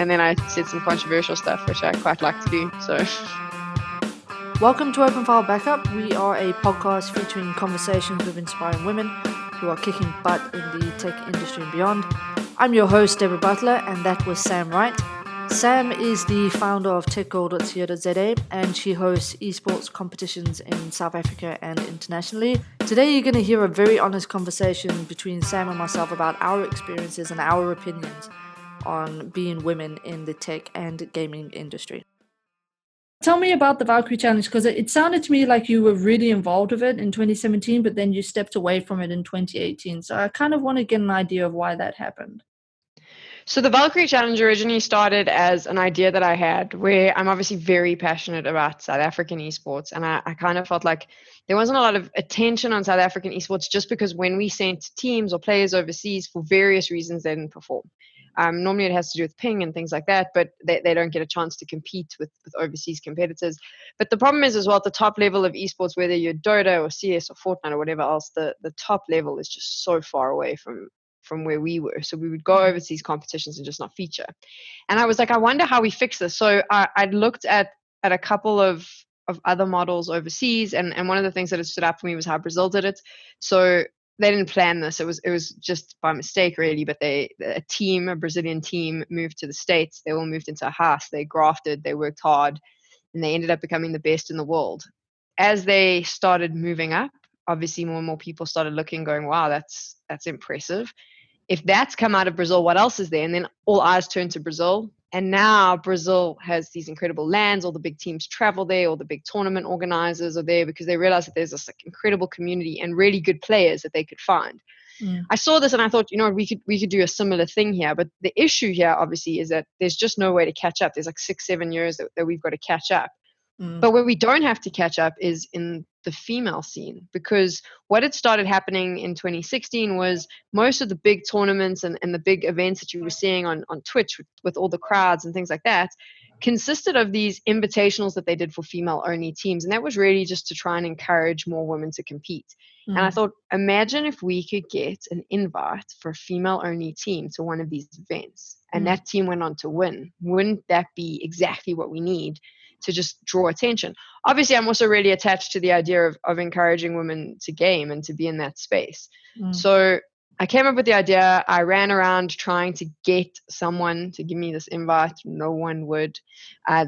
and then I said some controversial stuff, which I quite like to do. So, welcome to Open File Backup. We are a podcast featuring conversations with inspiring women who are kicking butt in the tech industry and beyond. I'm your host, Deborah Butler, and that was Sam Wright. Sam is the founder of techgoal.co.za, and she hosts esports competitions in South Africa and internationally. Today you're going to hear a very honest conversation between Sam and myself about our experiences and our opinions on being women in the tech and gaming industry. Tell me about the Valkyrie Challenge, because it sounded to me like you were really involved with it in 2017, but then you stepped away from it in 2018. So I kind of want to get an idea of why that happened. So the Valkyrie Challenge originally started as an idea that I had, where I'm obviously very passionate about South African esports, and I kind of felt like there wasn't a lot of attention on South African esports just because when we sent teams or players overseas for various reasons, they didn't perform. Normally it has to do with ping and things like that, but they don't get a chance to compete with overseas competitors. But the problem is as well, at the top level of esports, whether you're Dota or CS or Fortnite or whatever else, the top level is just so far away from where we were. So we would go overseas competitions and just not feature. And I was like, I wonder how we fix this. So I'd looked at a couple of other models overseas, and one of the things that had stood out for me was how Brazil did it. So they didn't plan this. It was just by mistake, really. But a Brazilian team, moved to the States. They all moved into a house. They grafted. They worked hard, and they ended up becoming the best in the world. As they started moving up, obviously more and more people started looking, going, "Wow, that's impressive." If that's come out of Brazil, what else is there? And then all eyes turn to Brazil. And now Brazil has these incredible lands. All the big teams travel there. All the big tournament organizers are there because they realize that there's this incredible community and really good players that they could find. I saw this and I thought, we could do a similar thing here. But the issue here, obviously, is that there's just no way to catch up. There's like 6-7 years that we've got to catch up. But where we don't have to catch up is in the female scene, because what had started happening in 2016 was most of the big tournaments and the big events that you were seeing on Twitch with all the crowds and things like that consisted of these invitationals that they did for female-only teams. And that was really just to try and encourage more women to compete. And I thought, imagine if we could get an invite for a female-only team to one of these events, and that team went on to win. Wouldn't that be exactly what we need to just draw attention? Obviously, I'm also really attached to the idea of encouraging women to game and to be in that space. So I came up with the idea. I ran around trying to get someone to give me this invite. No one would.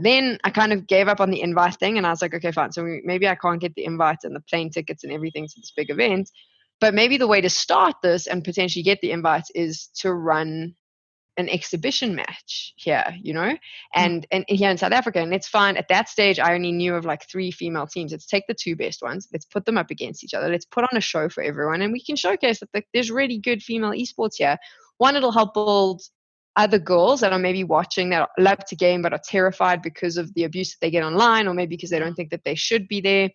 Then I kind of gave up on the invite thing, and I was like, okay, fine. So maybe I can't get the invite and the plane tickets and everything to this big event. But maybe the way to start this and potentially get the invites is to run an exhibition match here, and here in South Africa. And it's fine. At that stage, I only knew of like 3 female teams. Let's take the 2 best ones. Let's put them up against each other. Let's put on a show for everyone. And we can showcase that there's really good female esports here. One, it'll help build other girls that are maybe watching that love to game but are terrified because of the abuse that they get online, or maybe because they don't think that they should be there.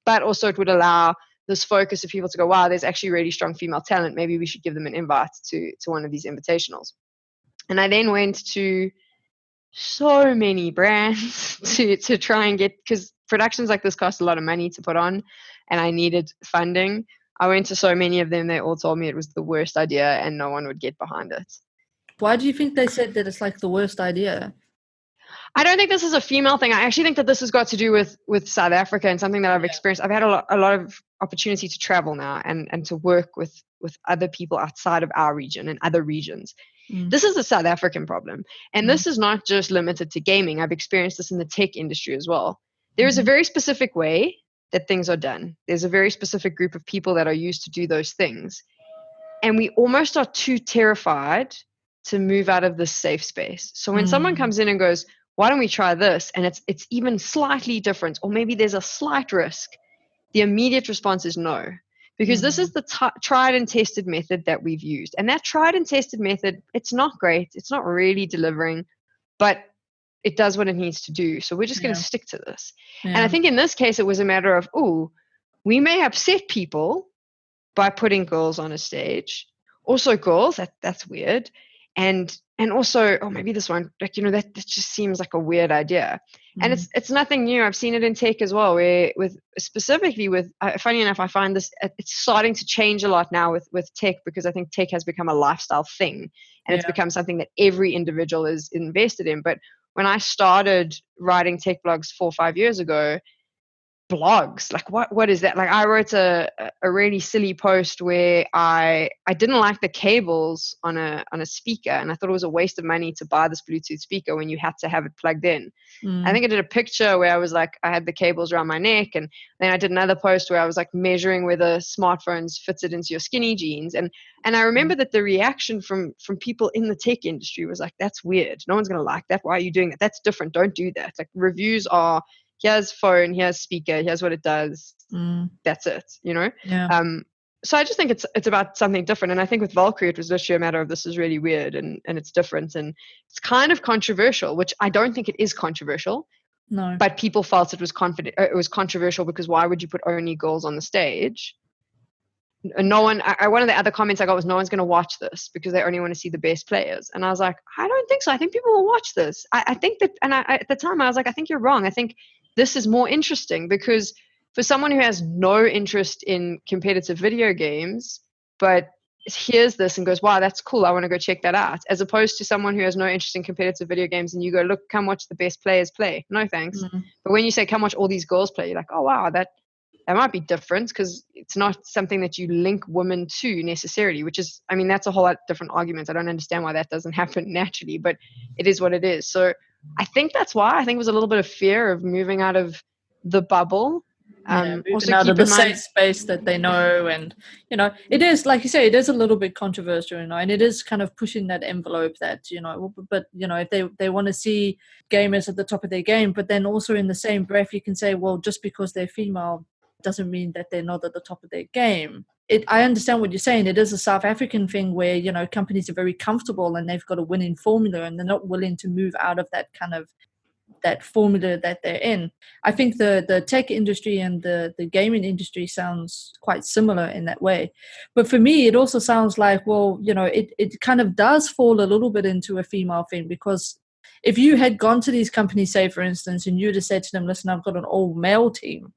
But also it would allow this focus of people to go, wow, there's actually really strong female talent. Maybe we should give them an invite to one of these invitationals. And I then went to so many brands to try and get, because productions like this cost a lot of money to put on, and I needed funding. I went to so many of them. They all told me it was the worst idea and no one would get behind it. Why do you think they said that it's like the worst idea? I don't think this is a female thing. I actually think that this has got to do with South Africa and something that I've experienced. I've had a lot of opportunity to travel now and to work with other people outside of our region and other regions. This is a South African problem. And this is not just limited to gaming. I've experienced this in the tech industry as well. There is a very specific way that things are done. There's a very specific group of people that are used to do those things. And we almost are too terrified to move out of this safe space. So when someone comes in and goes, why don't we try this? And it's even slightly different, or maybe there's a slight risk, the immediate response is no. Because this is the tried and tested method that we've used. And that tried and tested method, it's not great. It's not really delivering, but it does what it needs to do. So we're just going to stick to this. And I think in this case, it was a matter of, we may upset people by putting girls on a stage. Also girls, that's weird. And also, oh, maybe this one, like, that just seems like a weird idea. And it's nothing new. I've seen it in tech as well, where specifically with funny enough, I find this, it's starting to change a lot now with tech, because I think tech has become a lifestyle thing, and it's become something that every individual is invested in. But when I started writing tech blogs 4 or 5 years ago, blogs, like what is that? Like, I wrote a really silly post where I didn't like the cables on a speaker, and I thought it was a waste of money to buy this Bluetooth speaker when you had to have it plugged in. I think I did a picture where I was like, I had the cables around my neck, and then I did another post where I was like measuring whether smartphones fitted into your skinny jeans, and I remember that the reaction from people in the tech industry was like, that's weird, no one's gonna like that, why are you doing that, that's different, don't do that. Like, reviews are, here's phone, here's speaker, here's what it does, that's it, so I just think it's about something different. And I think with Valkyrie, it was literally a matter of, this is really weird, and it's different, and it's kind of controversial, which I don't think it is controversial. No. But people felt it was controversial because why would you put only girls on the stage? No one, one of the other comments I got was, no one's going to watch this because they only want to see the best players. And I was like, I don't think so. I think people will watch this. I think that, and at the time I was like, I think you're wrong. I think this is more interesting, because for someone who has no interest in competitive video games, but hears this and goes, wow, that's cool, I want to go check that out, as opposed to someone who has no interest in competitive video games and you go, look, come watch the best players play. No thanks. But when you say, come watch all these girls play, you're like, oh wow, that might be different, because it's not something that you link women to necessarily, which is, I mean, that's a whole lot different argument. I don't understand why that doesn't happen naturally, but it is what it is. So I think that's why. I think it was a little bit of fear of moving out of the bubble. Also out of the safe space that they know, and it is, like you say, it is a little bit controversial, and it is kind of pushing that envelope that but if they want to see gamers at the top of their game, but then also in the same breath you can say, well, just because they're female doesn't mean that they're not at the top of their game. I understand what you're saying. It is a South African thing where companies are very comfortable and they've got a winning formula, and they're not willing to move out of that kind of that formula that they're in. I think the tech industry and the gaming industry sounds quite similar in that way. But for me, it also sounds like, well, it kind of does fall a little bit into a female thing, because if you had gone to these companies, say, for instance, and you'd have said to them, listen, I've got an all-male team,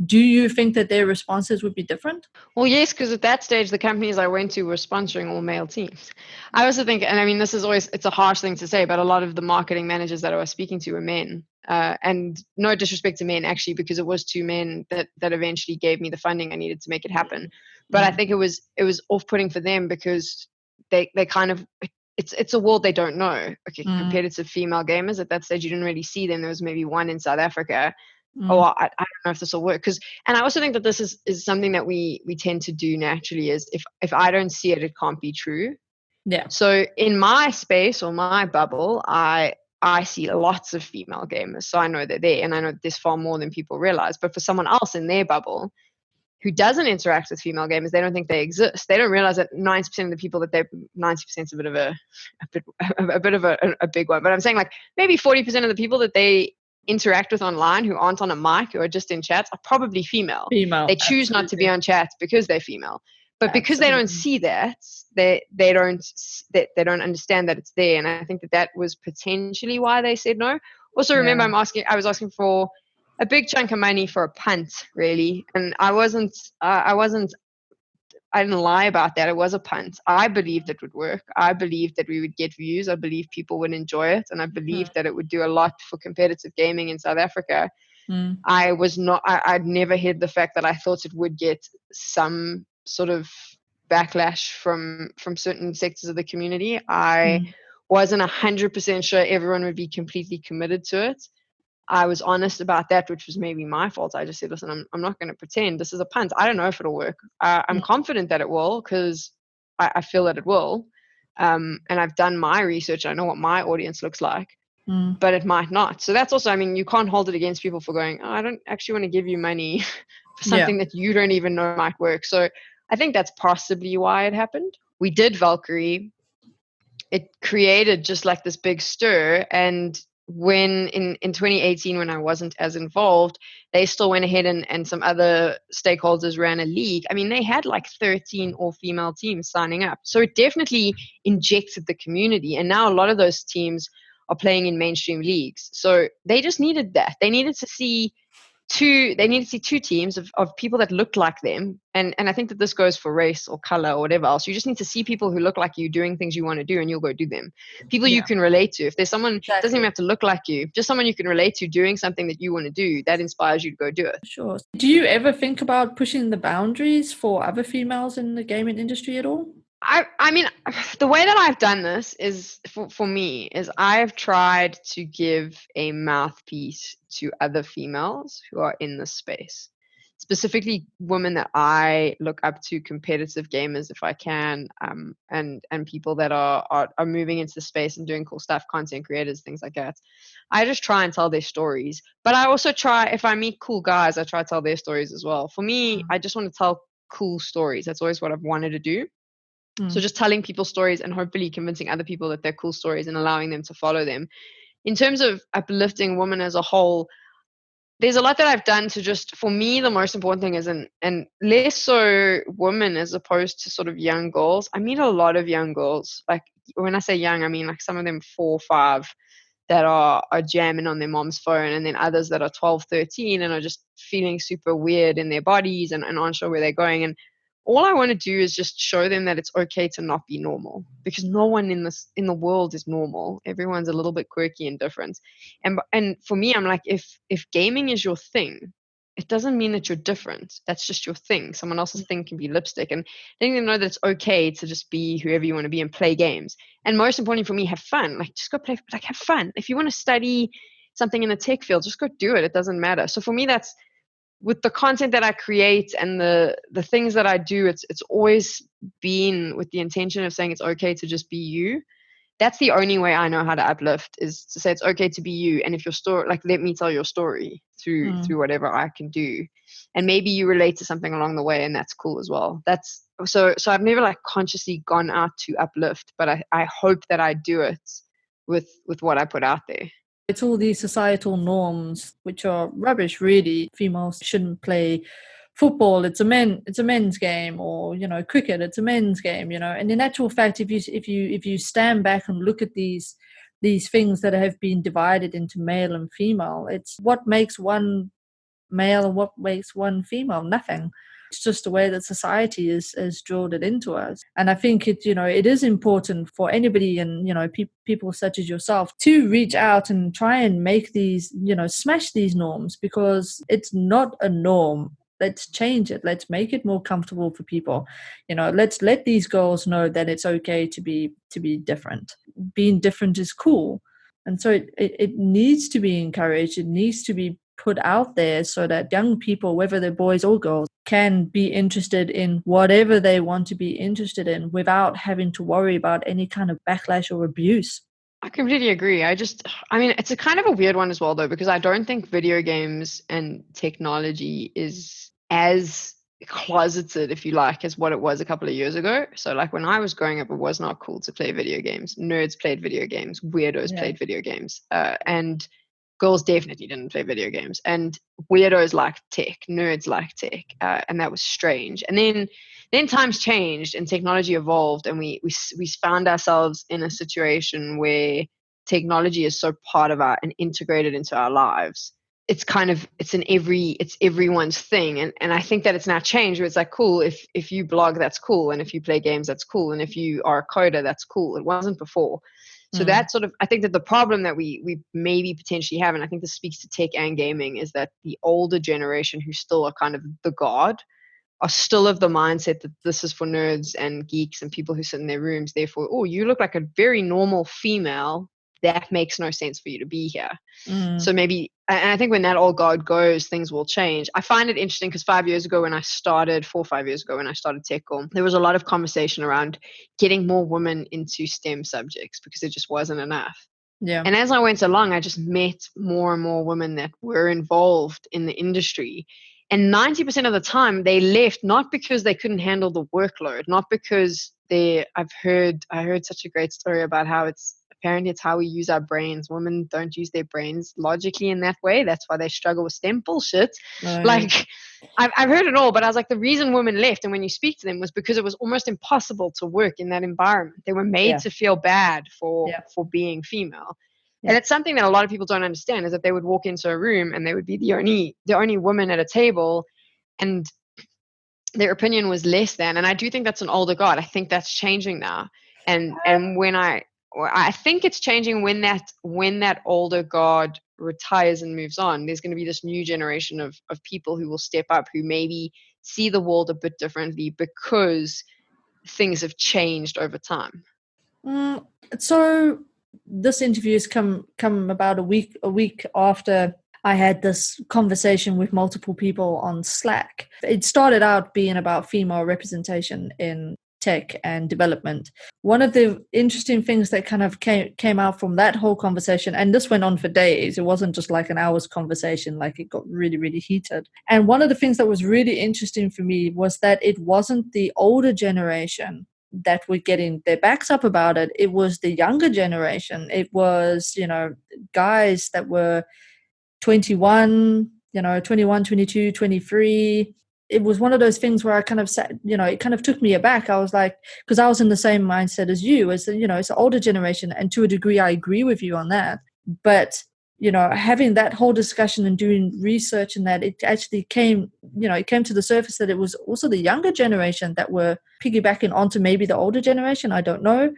do you think that their responses would be different? Well, yes, because at that stage, the companies I went to were sponsoring all male teams. I also think, and I mean, this is always, it's a harsh thing to say, but a lot of the marketing managers that I was speaking to were men. And no disrespect to men, actually, because it was 2 men that eventually gave me the funding I needed to make it happen. But I think it was off-putting for them, because they kind of, it's a world they don't know. Okay, competitive female gamers, at that stage, you didn't really see them. There was maybe one in South Africa. Oh, I don't know if this will work, and I also think that this is something that we tend to do naturally, is if I don't see it, it can't be true. Yeah. So in my space or my bubble, I see lots of female gamers, so I know they're there, and I know there's far more than people realize. But for someone else in their bubble who doesn't interact with female gamers, they don't think they exist. They don't realize that 90% of the people that 90% is a bit of a big one, but I'm saying like maybe 40% of the people that they interact with online who aren't on a mic, who are just in chats, are probably female. They choose not to be on chats because they're female, but because they don't see that, they don't understand that it's there. And I think that was potentially why they said no. Also, remember, I was asking for a big chunk of money for a punt, really, and I didn't lie about that. It was a punt. I believed it would work. I believed that we would get views. I believed people would enjoy it. And I believed that it would do a lot for competitive gaming in South Africa. I'd never hid the fact that I thought it would get some sort of backlash from certain sectors of the community. I wasn't 100% sure everyone would be completely committed to it. I was honest about that, which was maybe my fault. I just said, listen, I'm not going to pretend. This is a punt. I don't know if it'll work. I'm confident that it will, because I feel that it will. And I've done my research. I know what my audience looks like, but it might not. So that's also, I mean, you can't hold it against people for going, oh, I don't actually want to give you money for something that you don't even know might work. So I think that's possibly why it happened. We did Valkyrie. It created just like this big stir, and when in 2018, when I wasn't as involved, they still went ahead and some other stakeholders ran a league. I mean, they had like 13 all-female teams signing up. So it definitely injected the community. And now a lot of those teams are playing in mainstream leagues. So they just needed that. They needed to see two teams of people that looked like them. And I think that this goes for race or color or whatever else. You just need to see people who look like you doing things you want to do, and you'll go do them. People you can relate to. If there's someone, doesn't even have to look like you, just someone you can relate to doing something that you want to do, that inspires you to go do it. Sure. Do you ever think about pushing the boundaries for other females in the gaming industry at all? I mean, the way that I've done this is for me is I've tried to give a mouthpiece to other females who are in this space, specifically women that I look up to, competitive gamers if I can, and people that are moving into the space and doing cool stuff, content creators, things like that. I just try and tell their stories, but I also try, if I meet cool guys, I try to tell their stories as well. For me, I just want to tell cool stories. That's always what I've wanted to do. So just telling people stories and hopefully convincing other people that they're cool stories and allowing them to follow them. In terms of uplifting women as a whole, there's a lot that I've done to just, for me, the most important thing is, and less so women as opposed to sort of young girls. I meet a lot of young girls. Like when I say young, I mean like some of them 4 or 5 that are jamming on their mom's phone, and then others that are 12, 13 and are just feeling super weird in their bodies and aren't sure where they're going. And all I want to do is just show them that it's okay to not be normal, because no one in the world is normal. Everyone's a little bit quirky and different. And for me, I'm like, if gaming is your thing, it doesn't mean that you're different. That's just your thing. Someone else's thing can be lipstick. And letting them know that it's okay to just be whoever you want to be and play games. And most importantly for me, have fun. Like just go play, like have fun. If you want to study something in the tech field, just go do it. It doesn't matter. So for me, that's with the content that I create and the things that I do, it's always been with the intention of saying it's okay to just be you. That's the only way I know how to uplift, is to say it's okay to be you. And if your story, like, let me tell your story through whatever I can do. And maybe you relate to something along the way, and that's cool as well. That's so I've never like consciously gone out to uplift, but I hope that I do it with what I put out there. It's all these societal norms which are rubbish, really. Females shouldn't play football, it's a men's game, or cricket, it's a men's game, and in actual fact, if you stand back and look at these things that have been divided into male and female, it's what makes one male and what makes one female. Nothing. It's just the way that society has drilled it into us. And I think it is important for anybody, and people such as yourself, to reach out and try and make these, smash these norms, because it's not a norm. Let's change it. Let's make it more comfortable for people. Let's let these girls know that it's okay to be different. Being different is cool. And so it needs to be encouraged. It needs to be put out there so that young people, whether they're boys or girls, can be interested in whatever they want to be interested in without having to worry about any kind of backlash or abuse. I completely agree. I mean, it's a kind of a weird one as well, though, because I don't think video games and technology is as closeted, if you like, as what it was a couple of years ago. So like when I was growing up, it was not cool to play video games. Nerds played video games. Weirdos played video games. And girls definitely didn't play video games, and weirdos liked tech, nerds liked tech, and that was strange. And then times changed and technology evolved, and we found ourselves in a situation where technology is so part of and integrated into our lives. It's everyone's thing, and I think that it's now changed where it's like, cool, if you blog, that's cool, and if you play games, that's cool, and if you are a coder, that's cool. It wasn't before. So that sort of, I think that the problem that we maybe potentially have, and I think this speaks to tech and gaming, is that the older generation, who still are kind of the god, are still of the mindset that this is for nerds and geeks and people who sit in their rooms. Therefore, oh, you look like a very normal female. That makes no sense for you to be here. So maybe, and I think when that old guard goes, things will change. I find it interesting because 4 or 5 years ago when I started TechCom, there was a lot of conversation around getting more women into STEM subjects because there just wasn't enough. Yeah. And as I went along, I just met more and more women that were involved in the industry. And 90% of the time they left not because they couldn't handle the workload, not because I heard such a great story about how it's apparently it's how we use our brains. Women don't use their brains logically in that way. That's why they struggle with STEM bullshit. Like, I've heard it all, but I was like, the reason women left, and when you speak to them, was because it was almost impossible to work in that environment. They were made to feel bad for being female. And it's something that a lot of people don't understand, is that they would walk into a room and they would be the only woman at a table, and their opinion was less than. And I do think that's an older god. I think that's changing now. And when I think it's changing when that older god retires and moves on, there's going to be this new generation of people who will step up, who maybe see the world a bit differently because things have changed over time. So this interview has come about a week after I had this conversation with multiple people on Slack. It started out being about female representation in tech and development. One of the interesting things that kind of came out from that whole conversation, and this went on for days, it wasn't just like an hour's conversation, like it got really, really heated. And one of the things that was really interesting for me was that it wasn't the older generation that were getting their backs up about it. It was the younger generation. It was, guys that were 21, 22, 23. It was one of those things where I kind of sat, it kind of took me aback. I was like, because I was in the same mindset as you, as it's the older generation. And to a degree, I agree with you on that. But, having that whole discussion and doing research and that, it actually came to the surface that it was also the younger generation that were piggybacking onto maybe the older generation. I don't know.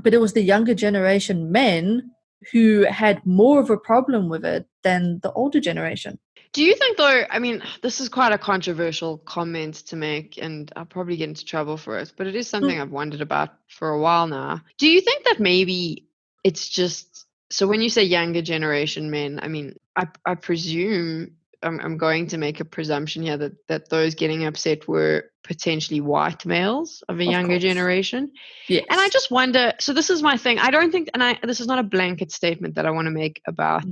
But it was the younger generation men who had more of a problem with it than the older generation. Do you think, though, I mean, this is quite a controversial comment to make, and I'll probably get into trouble for it, but it is something I've wondered about for a while now. Do you think that maybe it's just, so when you say younger generation men, I mean, I presume, I'm going to make a presumption here that those getting upset were potentially white males of a younger generation. Yes. And I just wonder, so this is my thing. I don't think, this is not a blanket statement that I want to make about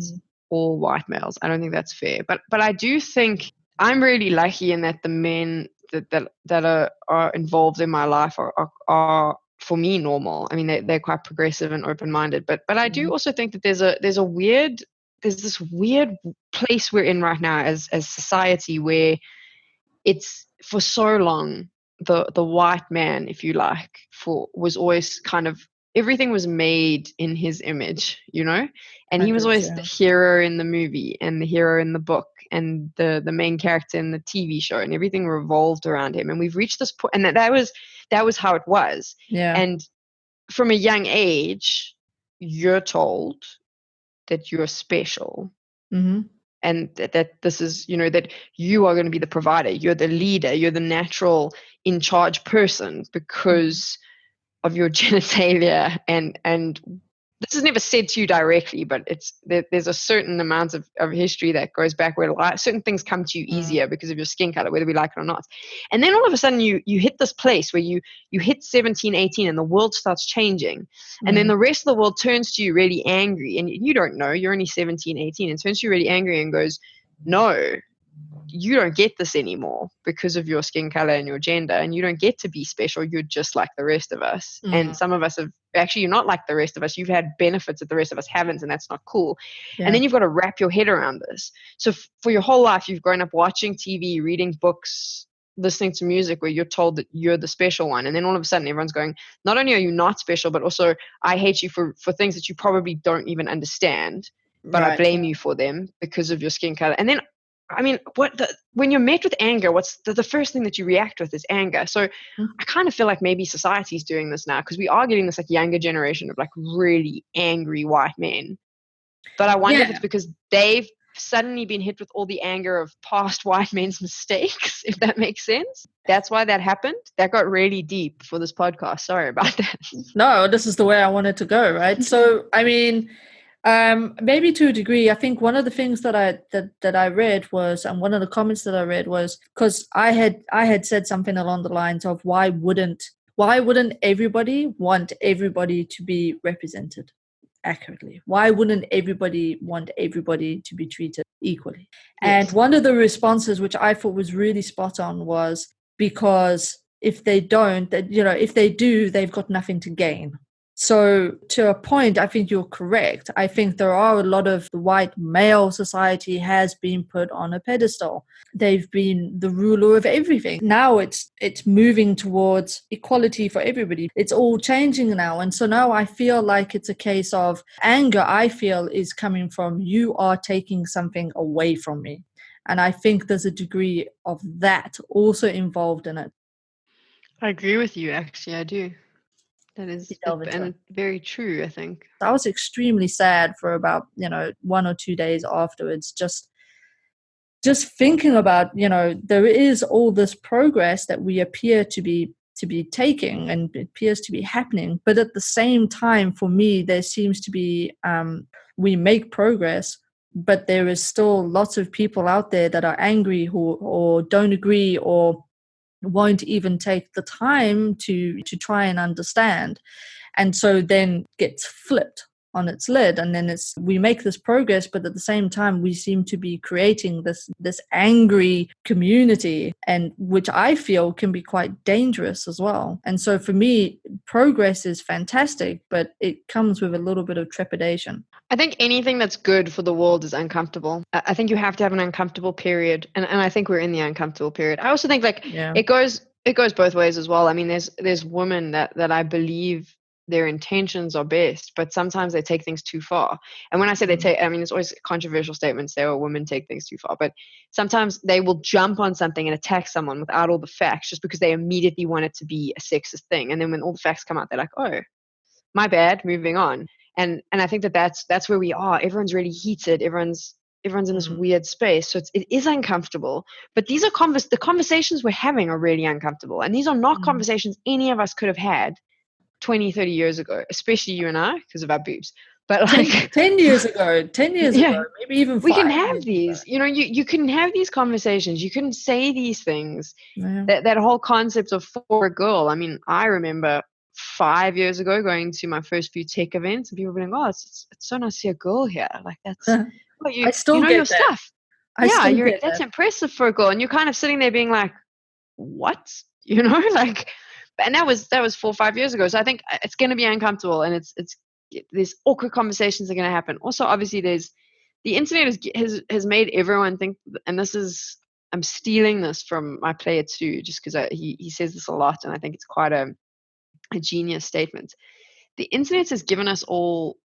all white males. I don't think that's fair. But I do think I'm really lucky in that the men that are involved in my life are for me normal. I mean, they're quite progressive and open-minded. But I do also think that there's this weird place we're in right now as society, where it's, for so long, the white man, if you like, was always kind of, everything was made in his image, and he was always the hero in the movie and the hero in the book and the main character in the TV show, and everything revolved around him. And we've reached this point, and that was how it was. Yeah. And from a young age, you're told that you're special. Mm-hmm. And that this is, that you are going to be the provider, you're the leader, you're the natural in charge person because of your genitalia. And this is never said to you directly, but there's a certain amount of history that goes back where certain things come to you easier because of your skin color, whether we like it or not. And then all of a sudden you hit this place where you hit 17, 18 and the world starts changing. And then the rest of the world turns to you really angry, and you don't know, you're only 17, 18, and turns to you really angry and goes, no, you don't get this anymore because of your skin color and your gender, and you don't get to be special. You're just like the rest of us. And some of us have, actually, you're not like the rest of us. You've had benefits that the rest of us haven't, and that's not cool. And then you've got to wrap your head around this. So for your whole life, you've grown up watching TV, reading books, listening to music, where you're told that you're the special one. And then all of a sudden everyone's going, not only are you not special, but also I hate you for things that you probably don't even understand, but I blame you for them because of your skin color. And then, I mean, when you're met with anger, what's the first thing that you react with is anger. So I kind of feel like maybe society's doing this now, because we are getting this like younger generation of like really angry white men. But I wonder if it's because they've suddenly been hit with all the anger of past white men's mistakes, if that makes sense. That's why that happened. That got really deep for this podcast. Sorry about that. No, this is the way I wanted to go, right? So, I mean, maybe to a degree, I think one of the things that I read was, and one of the comments that I read was, because I had said something along the lines of, why wouldn't everybody want everybody to be represented accurately? Why wouldn't everybody want everybody to be treated equally? And one of the responses, which I thought was really spot on, was because if they don't, if they do, they've got nothing to gain. So to a point, I think you're correct. I think there are a lot of the white male society has been put on a pedestal. They've been the ruler of everything. Now it's moving towards equality for everybody. It's all changing now. And so now I feel like it's a case of anger, I feel, is coming from you are taking something away from me. And I think there's a degree of that also involved in it. I agree with you, actually. I do. That is Delve into it. very true, I think. I was extremely sad for about 1 or 2 days afterwards, just thinking about there is all this progress that we appear to be taking, and it appears to be happening, but at the same time, for me, there seems to be we make progress, but there is still lots of people out there that are angry or don't agree or won't even take the time to try and understand. And so then gets flipped on its lid, and then we make this progress, but at the same time we seem to be creating this angry community, and which I feel can be quite dangerous as well. And so for me, progress is fantastic, but it comes with a little bit of trepidation. I think anything that's good for the world is uncomfortable. I think you have to have an uncomfortable period, and I think we're in the uncomfortable period. I also think it goes both ways as well. I mean, there's women that I believe their intentions are best, but sometimes they take things too far. And when I say they take, I mean, it's always controversial statements there where women take things too far, but sometimes they will jump on something and attack someone without all the facts just because they immediately want it to be a sexist thing. And then when all the facts come out, they're like, oh, my bad, moving on. And I think that's where we are. Everyone's really heated. Everyone's in this weird space. So it is uncomfortable. But these are the conversations we're having are really uncomfortable. And these are not conversations any of us could have had 20, 30 years ago, especially you and I, because of our boobs. But like 10 years ago, maybe even 5 we can have years these, ago. You couldn't have these conversations. You couldn't say these things. Yeah. That whole concept of for a girl. I mean, I remember 5 years ago going to my first few tech events and people being like, oh, it's so nice to see a girl here. Like that's well, I still know get your that. stuff. That's that. impressive for a girl. And you're kind of sitting there being like, what? Like, and that was 4 or 5 years ago. So I think it's going to be uncomfortable, and it's there's awkward conversations are going to happen. Also, obviously, there's the internet has made everyone think, and this is, I'm stealing this from my player too, just because he says this a lot, and I think it's quite a genius statement. The internet has given us all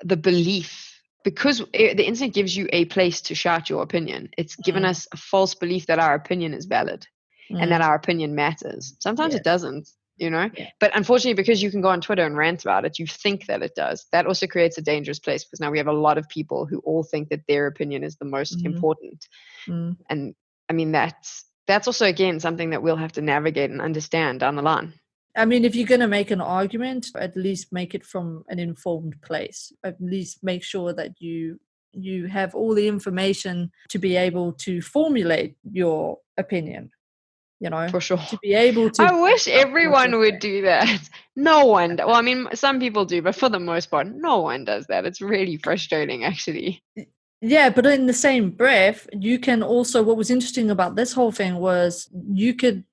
the belief, because the internet gives you a place to shout your opinion. It's given us a false belief that our opinion is valid and that our opinion matters. Sometimes it doesn't, Yeah. But unfortunately, because you can go on Twitter and rant about it, you think that it does. That also creates a dangerous place, because now we have a lot of people who all think that their opinion is the most important. And I mean, that's also, again, something that we'll have to navigate and understand down the line. I mean, if you're going to make an argument, at least make it from an informed place. At least make sure that you have all the information to be able to formulate your opinion. For sure. To be able to. I wish everyone would do that. No one. Well, I mean, some people do, but for the most part, no one does that. It's really frustrating, actually. Yeah, but in the same breath, you can also, what was interesting about this whole thing was you could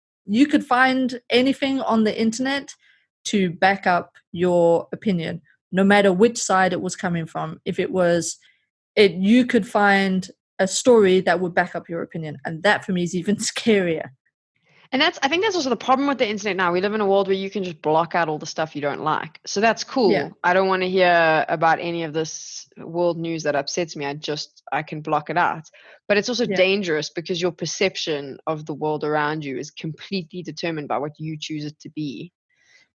find anything on the internet to back up your opinion, no matter which side it was coming from. If it was you could find a story that would back up your opinion, and that for me is even scarier. And I think that's also the problem with the internet now. We live in a world where you can just block out all the stuff you don't like. So that's cool. Yeah. I don't want to hear about any of this world news that upsets me. I can block it out. But it's also dangerous, because your perception of the world around you is completely determined by what you choose it to be.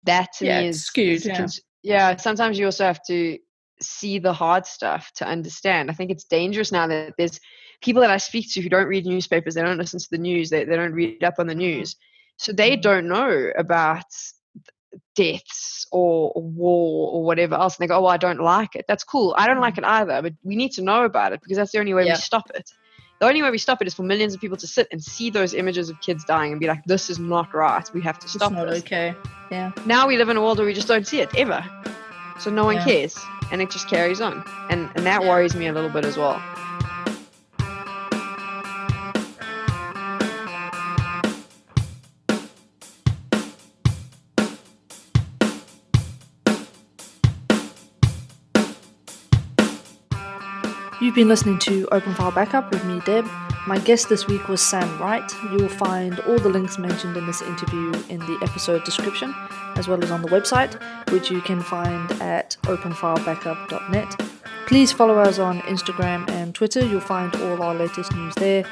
That to me is skewed. Sometimes you also have to see the hard stuff to understand. I think it's dangerous now that there's people that I speak to who don't read newspapers, they don't listen to the news, they don't read up on the news. So they don't know about deaths or war or whatever else. And they go, oh, I don't like it. That's cool. I don't like it either, but we need to know about it, because that's the only way we stop it. The only way we stop it is for millions of people to sit and see those images of kids dying and be like, this is not right. We have to stop this. It's not okay. Yeah. Now we live in a world where we just don't see it ever. So no one cares. And it just carries on. And that worries me a little bit as well. You've been listening to Open File Backup with me, Deb. My guest this week was Sam Wright. You will find all the links mentioned in this interview in the episode description, as well as on the website, which you can find at openfilebackup.net. Please follow us on Instagram and Twitter. You'll find all our latest news there.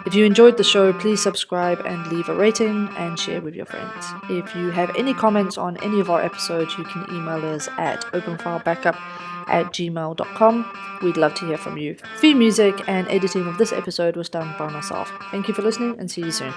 If you enjoyed the show, please subscribe and leave a rating and share with your friends. If you have any comments on any of our episodes, you can email us at openfilebackup@gmail.com. We'd love to hear from you. Theme music and editing of this episode was done by myself. Thank you for listening and see you soon.